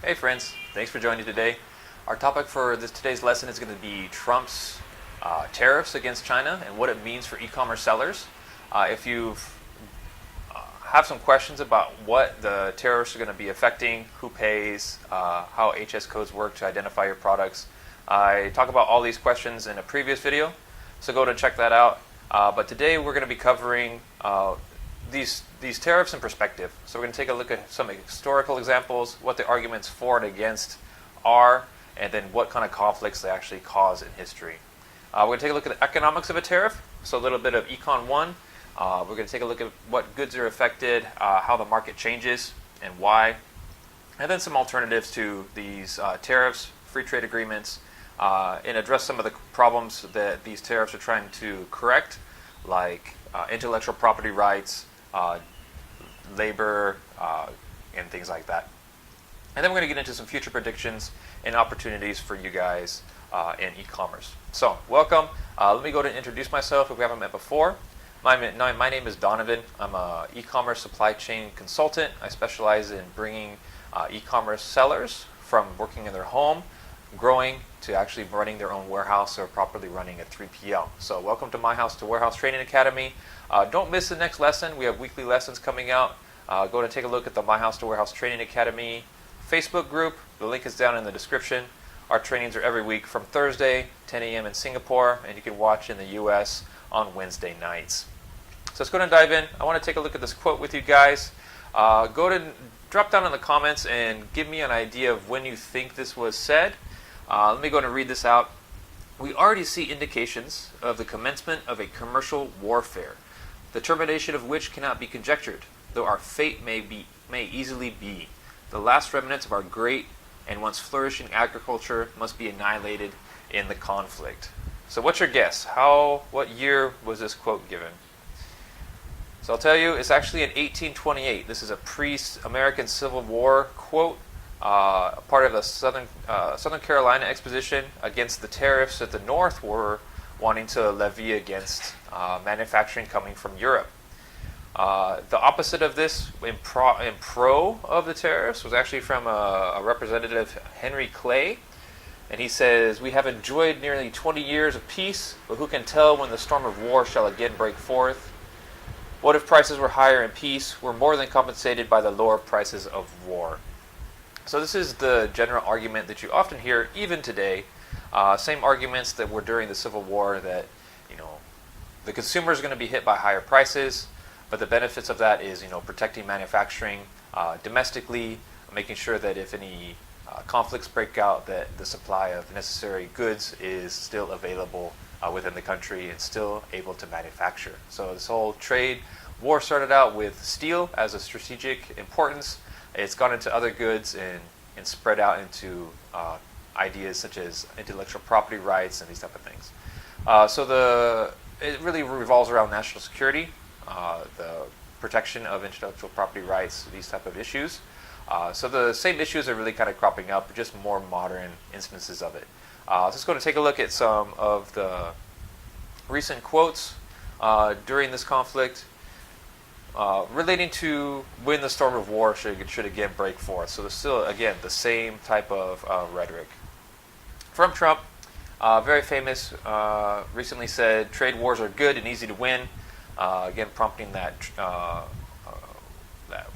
Hey friends, thanks for joining today. Our topic for today's lesson is going to be Trump's tariffs against China and what it means for e-commerce sellers. If you have some questions about what the tariffs are going to be affecting, who pays, how HS codes work to identify your products, I talk about all these questions in a previous video, so go to check that out. But today we're going to be covering these tariffs in perspective. So we're going to take a look at some historical examples, what the arguments for and against are, and then what kind of conflicts they actually cause in history. We're going to take a look at the economics of a tariff, so a little bit of Econ 1. We're going to take a look at what goods are affected, how the market changes, and why, and then some alternatives to these tariffs, free trade agreements, and address some of the problems that these tariffs are trying to correct, like intellectual property rights, labor, and things like that. And then we're going to get into some future predictions and opportunities for you guys in e-commerce. So, welcome. Let me go to introduce myself if we haven't met before. My name is Donovan. I'm an e-commerce supply chain consultant. I specialize in bringing e-commerce sellers from working in their home, growing, to actually running their own warehouse or properly running a 3PL. So welcome to My House to Warehouse Training Academy. Don't miss the next lesson. We have weekly lessons coming out. Go and take a look at the My House to Warehouse Training Academy Facebook group. The link is down in the description. Our trainings are every week from Thursday, 10 a.m. in Singapore, and you can watch in the US on Wednesday nights. So let's go and dive in. I want to take a look at this quote with you guys. Drop down in the comments and give me an idea of when you think this was said. Let me go and read this out. We already see indications of the commencement of a commercial warfare, the termination of which cannot be conjectured, though our fate may easily be. The last remnants of our great and once flourishing agriculture must be annihilated in the conflict. So what's your guess? What year was this quote given? So I'll tell you, it's actually in 1828. This is a pre-American Civil War quote. Part of the Southern Carolina exposition against the tariffs that the North were wanting to levy against manufacturing coming from Europe. The opposite of this, in pro of the tariffs, was actually from a representative, Henry Clay, and he says, "We have enjoyed nearly 20 years of peace, but who can tell when the storm of war shall again break forth? What if prices were higher in peace, were more than compensated by the lower prices of war?" So this is the general argument that you often hear even today. Same arguments that were during the Civil War, that the consumer is going to be hit by higher prices, but the benefits of that is protecting manufacturing domestically, making sure that if any conflicts break out, that the supply of necessary goods is still available within the country and still able to manufacture. So this whole trade war started out with steel as a strategic importance. It's gone into other goods and spread out into ideas such as intellectual property rights and these type of things. So it really revolves around national security, the protection of intellectual property rights, these type of issues. So the same issues are really kind of cropping up, just more modern instances of it. So let's go and take a look at some of the recent quotes during this conflict, relating to when the storm of war should again break forth. So there's still, again, the same type of rhetoric. From Trump, very famous, recently said, "Trade wars are good and easy to win," again prompting that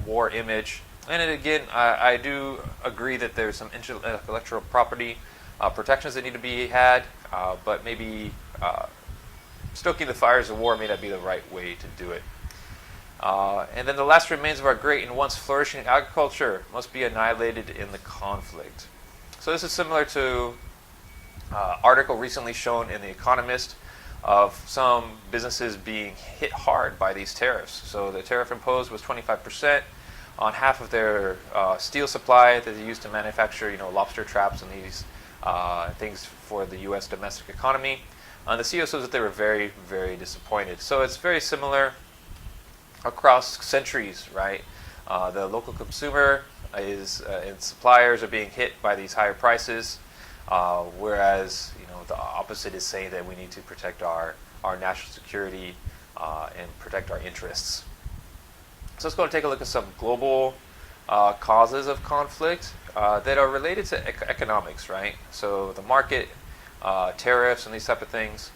war image. And again, I do agree that there's some intellectual property protections that need to be had, but maybe stoking the fires of war may not be the right way to do it. And then the last remains of our great and once flourishing agriculture must be annihilated in the conflict. So this is similar to an article recently shown in The Economist of some businesses being hit hard by these tariffs. So the tariff imposed was 25% on half of their steel supply that they use to manufacture, lobster traps and these things for the U.S. domestic economy. And the CEO says that they were very, very disappointed. So it's very similar across centuries, right? The local consumer and suppliers are being hit by these higher prices, whereas the opposite is saying that we need to protect our national security and protect our interests. So let's go and take a look at some global causes of conflict that are related to economics, right? So the market, tariffs, and these type of things.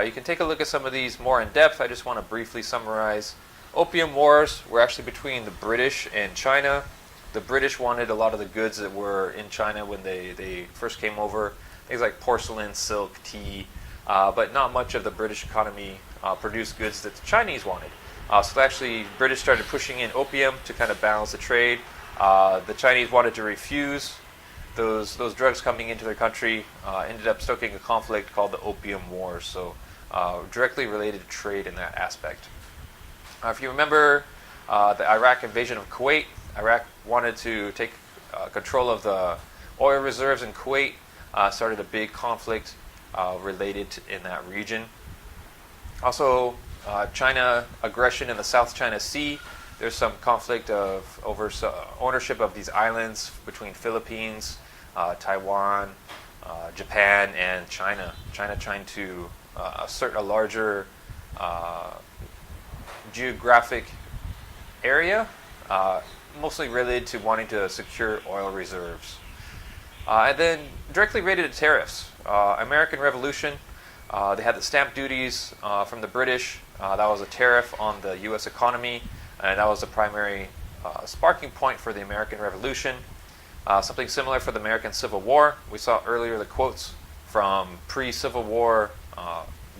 You can take a look at some of these more in depth. I just want to briefly summarize. Opium wars were actually between the British and China. The British wanted a lot of the goods that were in China when they first came over, things like porcelain, silk, tea, but not much of the British economy produced goods that the Chinese wanted. So actually, British started pushing in opium to kind of balance the trade. The Chinese wanted to refuse those drugs coming into their country, ended up stoking a conflict called the Opium Wars. So directly related to trade in that aspect. If you remember the Iraq invasion of Kuwait, Iraq wanted to take control of the oil reserves in Kuwait, started a big conflict related in that region. Also, China aggression in the South China Sea. There's some conflict over ownership of these islands between Philippines, Taiwan, Japan, and China. China trying to assert a larger geographic area, mostly related to wanting to secure oil reserves. And then directly related to tariffs. American Revolution, they had the stamp duties from the British. That was a tariff on the U.S. economy, and that was the primary sparking point for the American Revolution. Something similar for the American Civil War. We saw earlier the quotes from pre-Civil War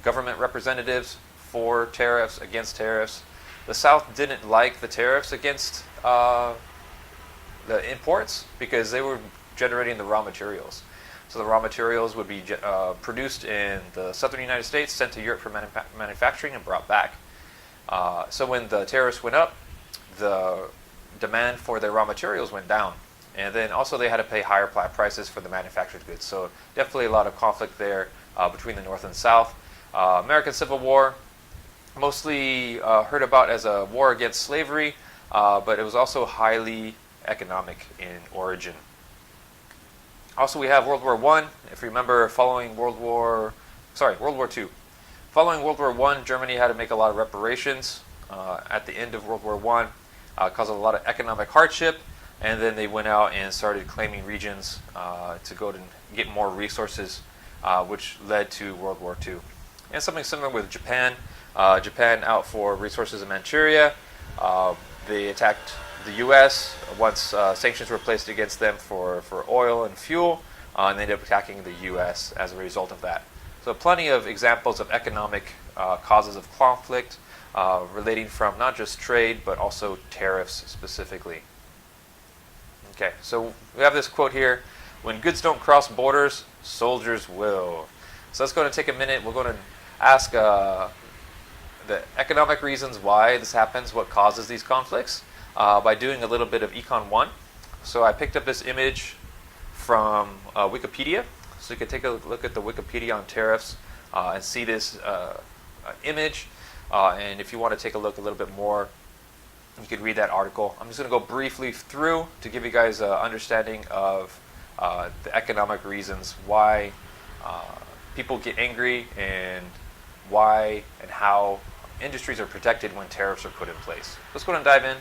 government representatives for tariffs, against tariffs. The South didn't like the tariffs against the imports because they were generating the raw materials. So the raw materials would be produced in the southern United States, sent to Europe for manufacturing, and brought back. So when the tariffs went up, the demand for their raw materials went down. And then also they had to pay higher prices for the manufactured goods. So definitely a lot of conflict there between the North and South. American Civil War, mostly heard about as a war against slavery, but it was also highly economic in origin. Also, we have World War I. If you remember, following World War II. Following World War I, Germany had to make a lot of reparations at the end of World War I, caused a lot of economic hardship, and then they went out and started claiming regions to go to get more resources, which led to World War II. And something similar with Japan. Japan out for resources in Manchuria. They attacked the U.S. once sanctions were placed against them for oil and fuel, and they ended up attacking the U.S. as a result of that. So plenty of examples of economic causes of conflict relating from not just trade, but also tariffs specifically. Okay, so we have this quote here: "When goods don't cross borders, soldiers will." So let's go and take a minute. We're going to ask the economic reasons why this happens, what causes these conflicts, by doing a little bit of Econ 1. So I picked up this image from Wikipedia. So you can take a look at the Wikipedia on tariffs and see this image. And if you want to take a look a little bit more, you could read that article. I'm just going to go briefly through to give you guys an understanding of the economic reasons why people get angry and why and how industries are protected when tariffs are put in place. Let's go ahead and dive in.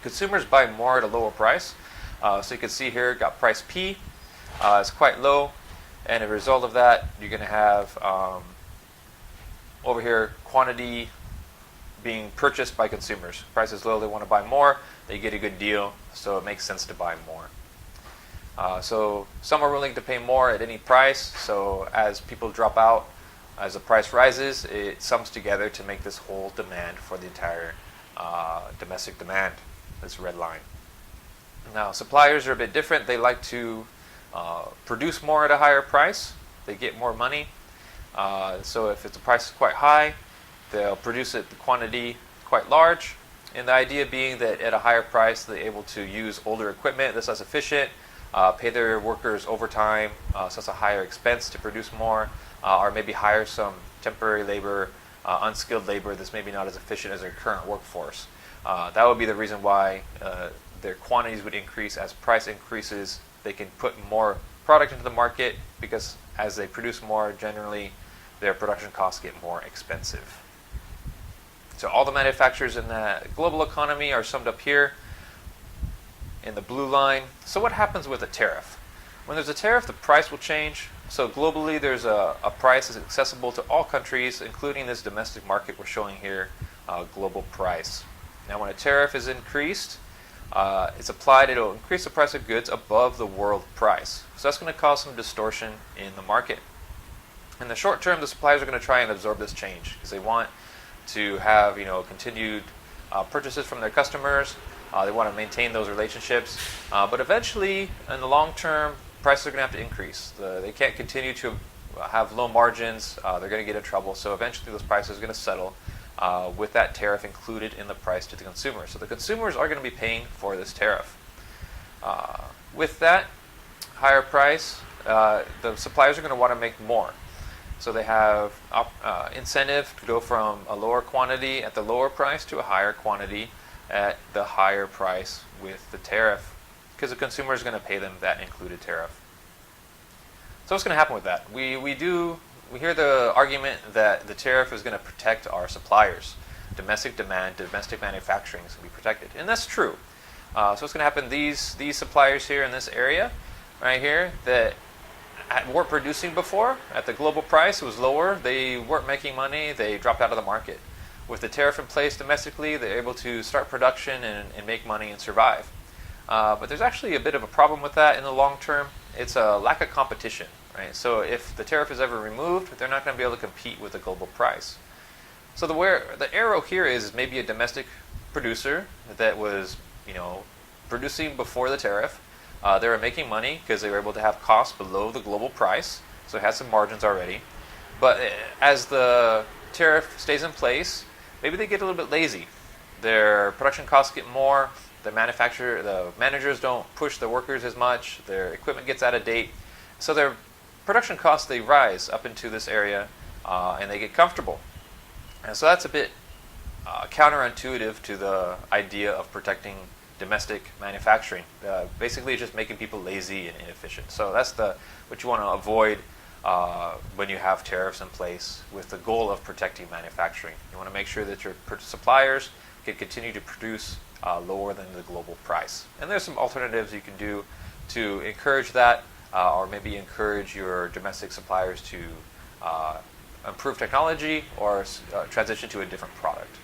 Consumers buy more at a lower price. So you can see here, got price P. It's quite low, and as a result of that, you're going to have over here quantity being purchased by consumers. Price is low, they want to buy more, they get a good deal, so it makes sense to buy more. So some are willing to pay more at any price, so as people drop out, as the price rises, it sums together to make this whole demand for the entire domestic demand, this red line. Now, suppliers are a bit different. They like to produce more at a higher price. They get more money. So if the price is quite high, they'll produce it, the quantity quite large. And the idea being that at a higher price, they're able to use older equipment that's less efficient, pay their workers overtime, so that's a higher expense to produce more, or maybe hire some temporary labor, unskilled labor that's maybe not as efficient as their current workforce. That would be the reason why their quantities would increase. As price increases, they can put more product into the market because as they produce more, generally their production costs get more expensive. So all the manufacturers in the global economy are summed up here. in the blue line. So what happens with a tariff? When there's a tariff, the price will change. So globally, there's a price that's accessible to all countries, including this domestic market we're showing here, global price. Now, when a tariff is increased, it's applied, it'll increase the price of goods above the world price. So that's going to cause some distortion in the market. In the short term, the suppliers are going to try and absorb this change because they want to have continued purchases from their customers. They want to maintain those relationships. But eventually, in the long term, prices are going to have to increase. They can't continue to have low margins. They're going to get in trouble. So eventually, those prices are going to settle with that tariff included in the price to the consumer. So the consumers are going to be paying for this tariff. With that higher price, the suppliers are going to want to make more. So they have incentive to go from a lower quantity at the lower price to a higher quantity at the higher price with the tariff, because the consumer is going to pay them that included tariff. So what's going to happen with that? We hear the argument that the tariff is going to protect our suppliers. Domestic demand, domestic manufacturing is going to be protected, and that's true. So what's going to happen? These suppliers here in this area, right here, that weren't producing before at the global price, it was lower. They weren't making money. They dropped out of the market. With the tariff in place domestically, they're able to start production and make money and survive. But there's actually a bit of a problem with that in the long term. It's a lack of competition, right? So if the tariff is ever removed, they're not going to be able to compete with the global price. So the arrow here is maybe a domestic producer that was, producing before the tariff. They were making money because they were able to have costs below the global price, so it has some margins already. But as the tariff stays in place, maybe they get a little bit lazy. Their production costs get more. The managers don't push the workers as much. Their equipment gets out of date, so their production costs, they rise up into this area, and they get comfortable. And so that's a bit counterintuitive to the idea of protecting domestic manufacturing. Basically, it's just making people lazy and inefficient. So that's what you want to avoid when you have tariffs in place with the goal of protecting manufacturing. You want to make sure that your suppliers can continue to produce lower than the global price. And there's some alternatives you can do to encourage that, or maybe encourage your domestic suppliers to improve technology or transition to a different product.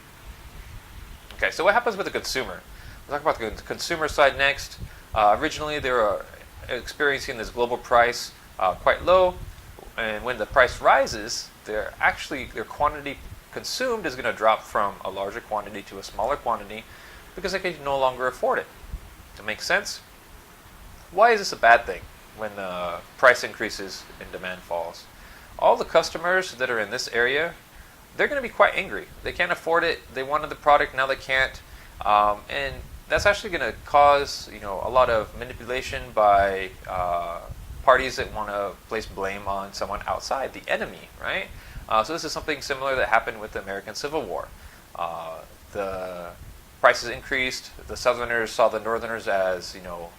Okay, so what happens with the consumer? We'll talk about the consumer side next. Originally, they were experiencing this global price quite low, and when the price rises, their quantity consumed is going to drop from a larger quantity to a smaller quantity because they can no longer afford it. That makes sense? Why is this a bad thing when the price increases and demand falls? All the customers that are in this area, they're going to be quite angry. They can't afford it. They wanted the product, now they can't. And that's actually going to cause a lot of manipulation by parties that want to place blame on someone outside, the enemy, right? So this is something similar that happened with the American Civil War. The prices increased. The Southerners saw the Northerners as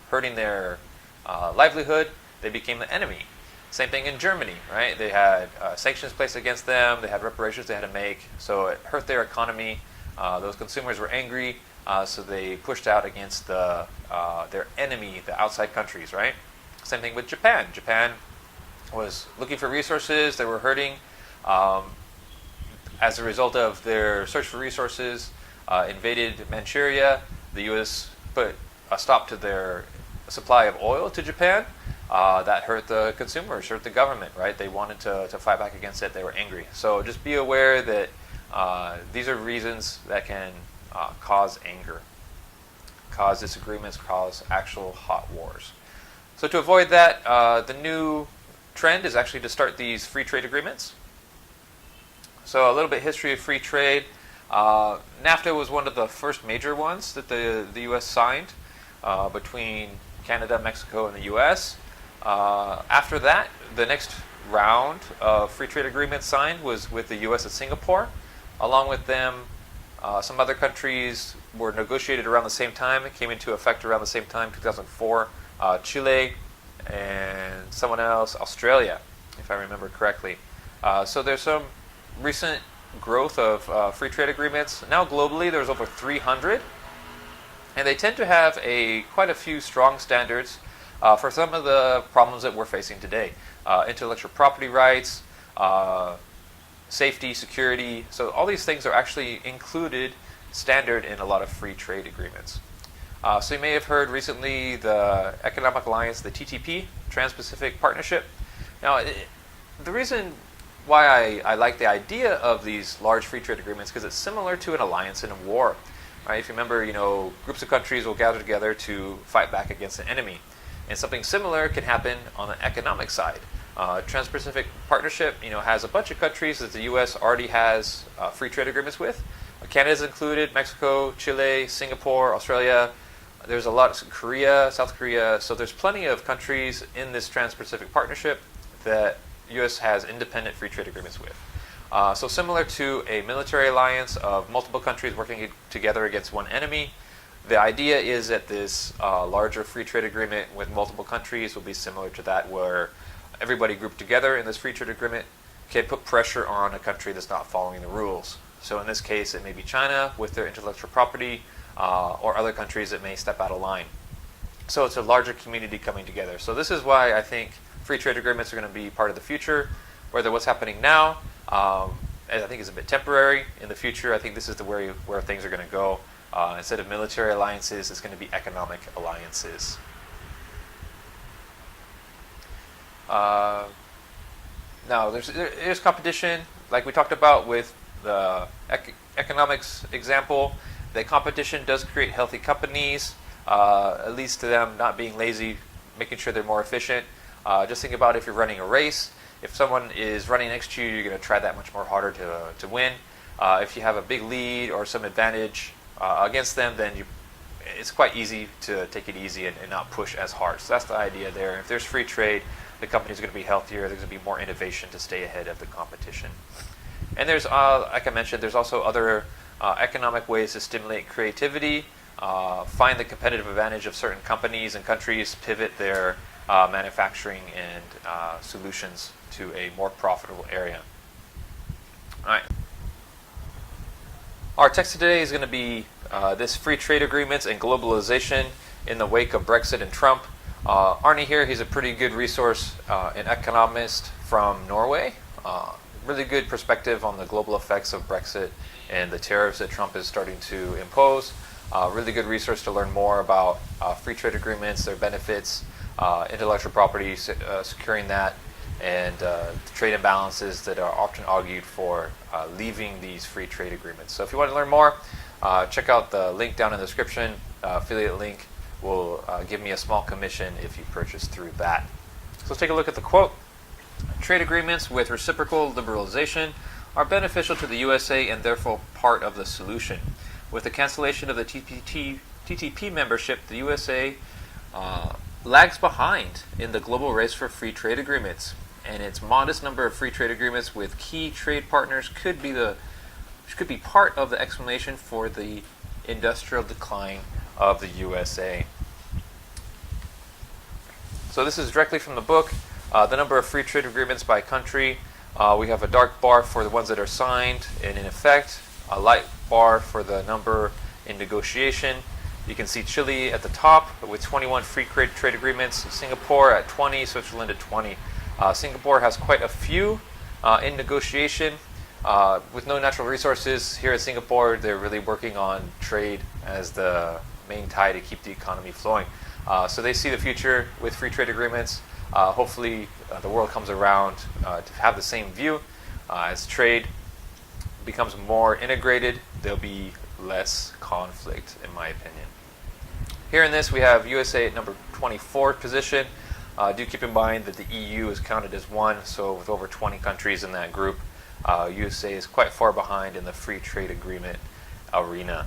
hurting their livelihood. They became the enemy. Same thing in Germany, right? They had sanctions placed against them. They had reparations they had to make. So it hurt their economy. Those consumers were angry. So they pushed out against their enemy, the outside countries, right? Same thing with Japan. Japan was looking for resources. They were hurting. As a result of their search for resources, invaded Manchuria. The U.S. put a stop to their supply of oil to Japan. That hurt the consumers, hurt the government, right? They wanted to fight back against it. They were angry. So just be aware that these are reasons that can cause anger, cause disagreements, cause actual hot wars. So to avoid that, the new trend is actually to start these free trade agreements. So a little bit history of free trade. NAFTA was one of the first major ones that the U.S. signed between Canada, Mexico, and the U.S. After that, the next round of free trade agreements signed was with the U.S. and Singapore. Along with them, some other countries were negotiated around the same time. It came into effect around the same time, 2004. Chile and someone else, Australia, if I remember correctly. So there's some recent growth of free trade agreements. Now globally, there's over 300 And they tend to have quite a few strong standards for some of the problems that we're facing today. Intellectual property rights, safety, security. So all these things are actually included standard in a lot of free trade agreements. So you may have heard recently the Economic Alliance, the TTP, Trans-Pacific Partnership. Now, the reason why I like the idea of these large free trade agreements because it's similar to an alliance in a war. Right? If you remember, groups of countries will gather together to fight back against an enemy. And something similar can happen on the economic side. Trans-Pacific Partnership, has a bunch of countries that the U.S. already has free trade agreements with. Canada's included, Mexico, Chile, Singapore, Australia. There's a lot, Korea, South Korea. So there's plenty of countries in this Trans-Pacific Partnership that U.S. has independent free trade agreements with. So similar to a military alliance of multiple countries working together against one enemy, the idea is that this larger free trade agreement with multiple countries will be similar to that, where everybody grouped together in this free trade agreement can put pressure on a country that's not following the rules. So in this case, it may be China with their intellectual property, or other countries that may step out of line. So it's a larger community coming together. So this is why I think free trade agreements are going to be part of the future, whether what's happening now, I think is a bit temporary. In the future, I think this is the where things are going to go. Instead of military alliances, it's going to be economic alliances. Now, there's competition, like we talked about with the economics example. The competition does create healthy companies, at least to them not being lazy, making sure they're more efficient. Just think about if you're running a race. If someone is running next to you, you're going to try that much more harder to win. If you have a big lead or some advantage against them, then it's quite easy to take it easy and not push as hard. So that's the idea there. If there's free trade, the company's going to be healthier. There's going to be more innovation to stay ahead of the competition. And there's, like I mentioned, there's also other economic ways to stimulate creativity, find the competitive advantage of certain companies and countries, pivot their manufacturing and solutions to a more profitable area. All right. Our text today is going to be this free trade agreements and globalization in the wake of Brexit and Trump. Arnie here, he's a pretty good resource, an economist from Norway. Really good perspective on the global effects of Brexit and the tariffs that Trump is starting to impose. Really good resource to learn more about free trade agreements, their benefits, intellectual property, securing that, and trade imbalances that are often argued for leaving these free trade agreements. So if you want to learn more, check out the link down in the description. Affiliate link will give me a small commission if you purchase through that. So let's take a look at the quote. Trade agreements with reciprocal liberalization are beneficial to the USA and therefore part of the solution. With the cancellation of the TTP membership, the USA lags behind in the global race for free trade agreements, and its modest number of free trade agreements with key trade partners could be part of the explanation for the industrial decline of the USA. So this is directly from the book. The number of free trade agreements by country. We have a dark bar for the ones that are signed and in effect, a light bar for the number in negotiation. You can see Chile at the top with 21 free trade agreements, Singapore at 20, Switzerland at 20. Singapore has quite a few in negotiation. With no natural resources here at Singapore, they're really working on trade as the main tie to keep the economy flowing. So they see the future with free trade agreements. Hopefully the world comes around to have the same view. As trade becomes more integrated, there'll be less conflict, in my opinion. Here in this, we have USA at number 24 position. Do keep in mind that the EU is counted as one, so with over 20 countries in that group, USA is quite far behind in the free trade agreement arena.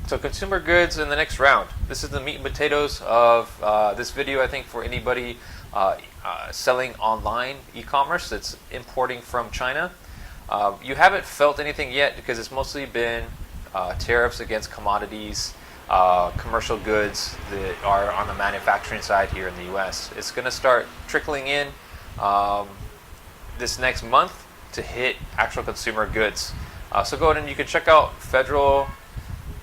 So consumer goods in the next round. This is the meat and potatoes of this video, I think, for anybody selling online e-commerce that's importing from China. You haven't felt anything yet because it's mostly been tariffs against commodities, commercial goods that are on the manufacturing side here in the US. It's going to start trickling in this next month to hit actual consumer goods. So go ahead and you can check out federal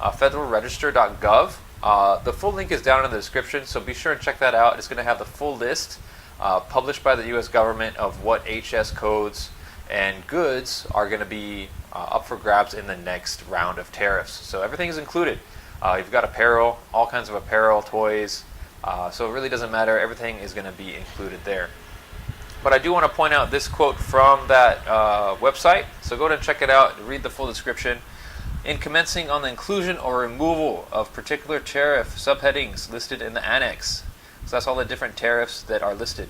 federalregister.gov. The full link is down in the description, so be sure and check that out. It's going to have the full list published by the U.S. government of what HS codes and goods are going to be up for grabs in the next round of tariffs. So everything is included. You've got apparel, all kinds of apparel, toys, so it really doesn't matter. Everything is going to be included there. But I do want to point out this quote from that website, so go ahead and check it out, read the full description. In commencing on the inclusion or removal of particular tariff subheadings listed in the annex. So that's all the different tariffs that are listed.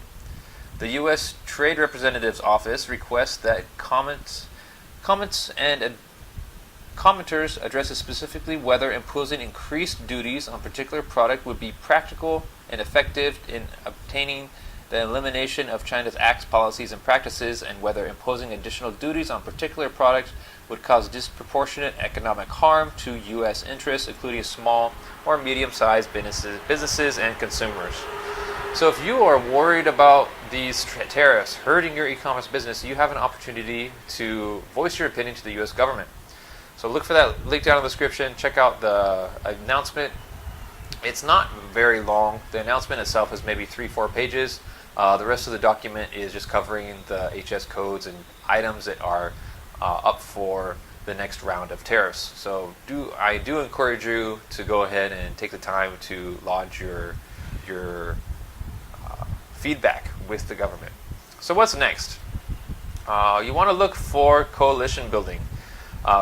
The U.S. Trade Representative's Office requests that comments and commenters addresses specifically whether imposing increased duties on particular product would be practical and effective in obtaining the elimination of China's acts, policies, and practices, and whether imposing additional duties on particular products would cause disproportionate economic harm to U.S. interests, including small or medium-sized businesses and consumers. So if you are worried about these tariffs hurting your e-commerce business, you have an opportunity to voice your opinion to the U.S. government. So look for that link down in the description. Check out the announcement. It's not very long. The announcement itself is maybe 3-4 pages. The rest of the document is just covering the HS codes and items that are up for the next round of tariffs. So I do encourage you to go ahead and take the time to lodge your feedback with the government. So what's next? You want to look for coalition building.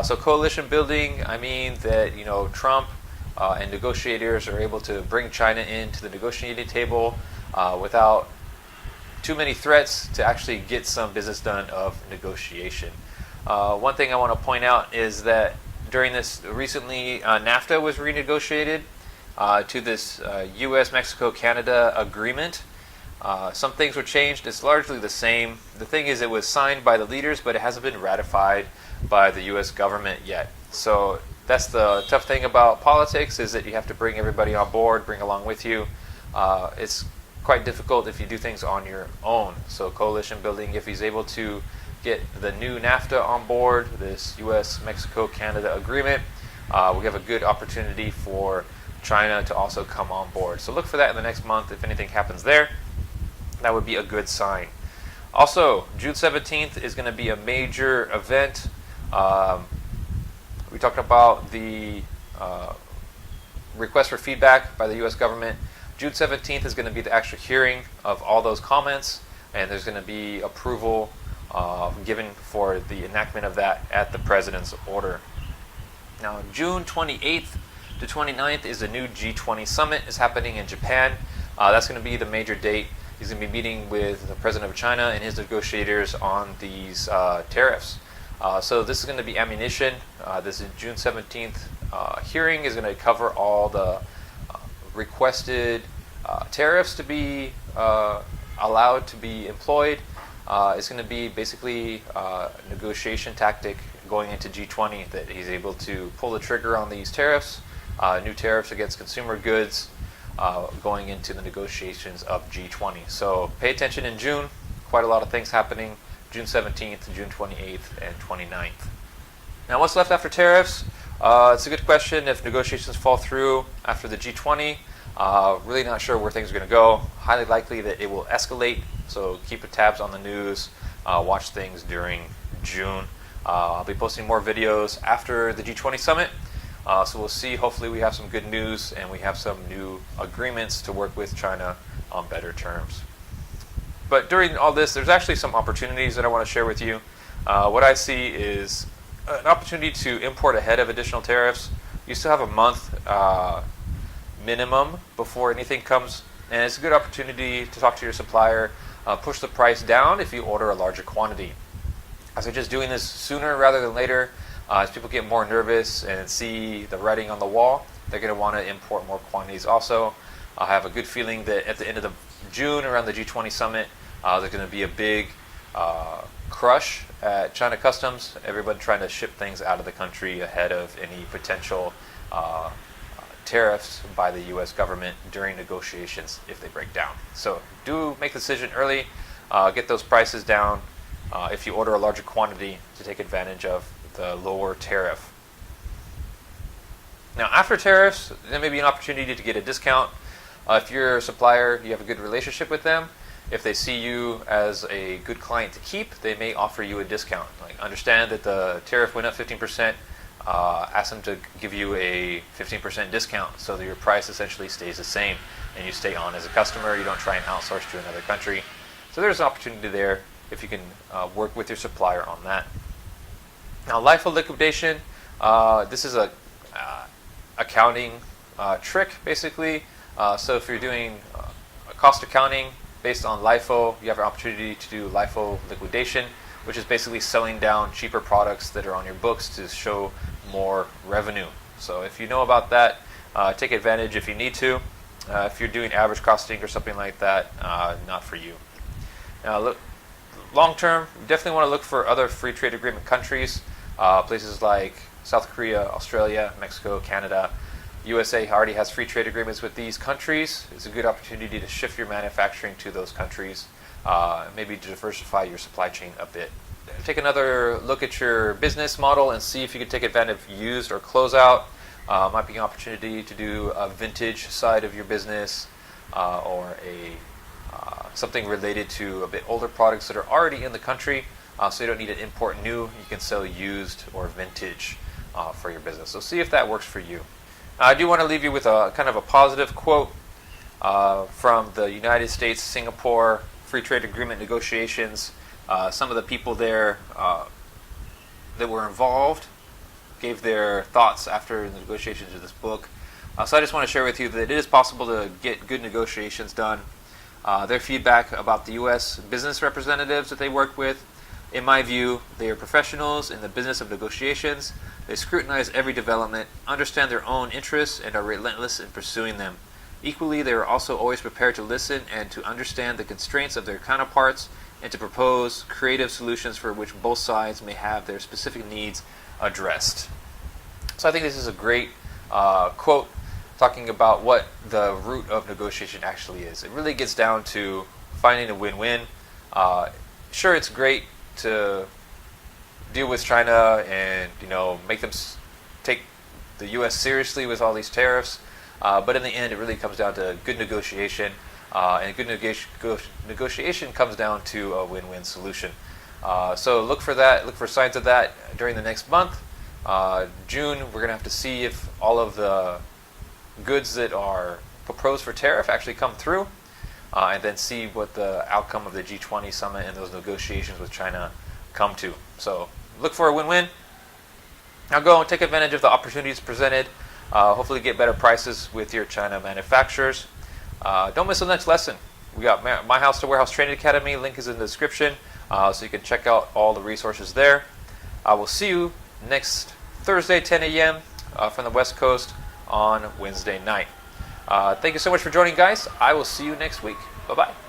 So coalition building, I mean that Trump and negotiators are able to bring China into the negotiating table without too many threats to actually get some business done of negotiation. One thing I want to point out is that during this recently, NAFTA was renegotiated to this U.S., Mexico, Canada agreement. Some things were changed. It's largely the same. The thing is, it was signed by the leaders, but it hasn't been ratified by the U.S. government yet. So that's the tough thing about politics, is that you have to bring everybody on board, bring along with you. It's quite difficult if you do things on your own. So coalition building, if he's able to get the new NAFTA on board, this U.S., Mexico, Canada agreement, we have a good opportunity for China to also come on board. So look for that in the next month. If anything happens there, that would be a good sign. Also, June 17th is going to be a major event. We talked about the request for feedback by the U.S. government. June 17th is going to be the actual hearing of all those comments, and there's going to be approval given for the enactment of that at the President's order. Now, June 28th to 29th is the new G20 summit. Is happening in Japan. That's going to be the major date. He's going to be meeting with the President of China and his negotiators on these tariffs. So this is going to be ammunition. This is June 17th hearing is going to cover all the requested tariffs to be allowed to be employed. It's going to be basically a negotiation tactic going into G20 that he's able to pull the trigger on these tariffs, new tariffs against consumer goods, going into the negotiations of G20. So pay attention in June. Quite a lot of things happening. June 17th, June 28th, and 29th. Now, what's left after tariffs? It's a good question. If negotiations fall through after the G20, really not sure where things are going to go. Highly likely that it will escalate. So keep your tabs on the news. Watch things during June. I'll be posting more videos after the G20 summit. So we'll see. Hopefully we have some good news and we have some new agreements to work with China on better terms. But during all this, there's actually some opportunities that I want to share with you. What I see is an opportunity to import ahead of additional tariffs. You still have a month minimum before anything comes, and it's a good opportunity to talk to your supplier, push the price down if you order a larger quantity. I suggest doing this sooner rather than later. As people get more nervous and see the writing on the wall, they're going to want to import more quantities also. I have a good feeling that at the end of June, around the G20 summit, there's going to be a big crush at China Customs, everybody trying to ship things out of the country ahead of any potential tariffs by the U.S. government during negotiations if they break down. So do make the decision early, get those prices down if you order a larger quantity to take advantage of the lower tariff. Now, after tariffs, there may be an opportunity to get a discount. If you're a supplier, you have a good relationship with them. If they see you as a good client to keep, they may offer you a discount. Like, understand that the tariff went up 15%. Ask them to give you a 15% discount so that your price essentially stays the same and you stay on as a customer. You don't try and outsource to another country. So there's an opportunity there if you can work with your supplier on that. Now, LIFO liquidation, this is a accounting trick, basically. So if you're doing cost accounting based on LIFO, you have an opportunity to do LIFO liquidation, which is basically selling down cheaper products that are on your books to show more revenue. So if you know about that, take advantage if you need to. If you're doing average costing or something like that, not for you. Now, look, long term, you definitely want to look for other free trade agreement countries, places like South Korea, Australia, Mexico, Canada. USA already has free trade agreements with these countries. It's a good opportunity to shift your manufacturing to those countries, maybe to diversify your supply chain a bit. Take another look at your business model and see if you can take advantage of used or closeout. Might be an opportunity to do a vintage side of your business or something related to a bit older products that are already in the country, so you don't need to import new. You can sell used or vintage for your business. So see if that works for you. I do want to leave you with a kind of a positive quote from the United States-Singapore Free Trade Agreement negotiations. Some of the people there that were involved gave their thoughts after the negotiations of this book. So I just want to share with you that it is possible to get good negotiations done. Their feedback about the U.S. business representatives that they work with: in my view, they are professionals in the business of negotiations. They scrutinize every development, understand their own interests, and are relentless in pursuing them. Equally, they are also always prepared to listen and to understand the constraints of their counterparts and to propose creative solutions for which both sides may have their specific needs addressed. So I think this is a great quote talking about what the root of negotiation actually is. It really gets down to finding a win-win. Sure, it's great to deal with China and make them take the U.S. seriously with all these tariffs, but in the end, it really comes down to good negotiation, and good negotiation comes down to a win-win solution. So look for that. Look for signs of that during the next month. June, we're going to have to see if all of the goods that are proposed for tariff actually come through, and then see what the outcome of the G20 summit and those negotiations with China come to. So look for a win-win. Now go and take advantage of the opportunities presented. Hopefully get better prices with your China manufacturers. Don't miss the next lesson. We got My House to Warehouse Training Academy. Link is in the description, so you can check out all the resources there. I will see you next Thursday, 10 a.m. From the West Coast on Wednesday night. Thank you so much for joining, guys. I will see you next week. Bye-bye.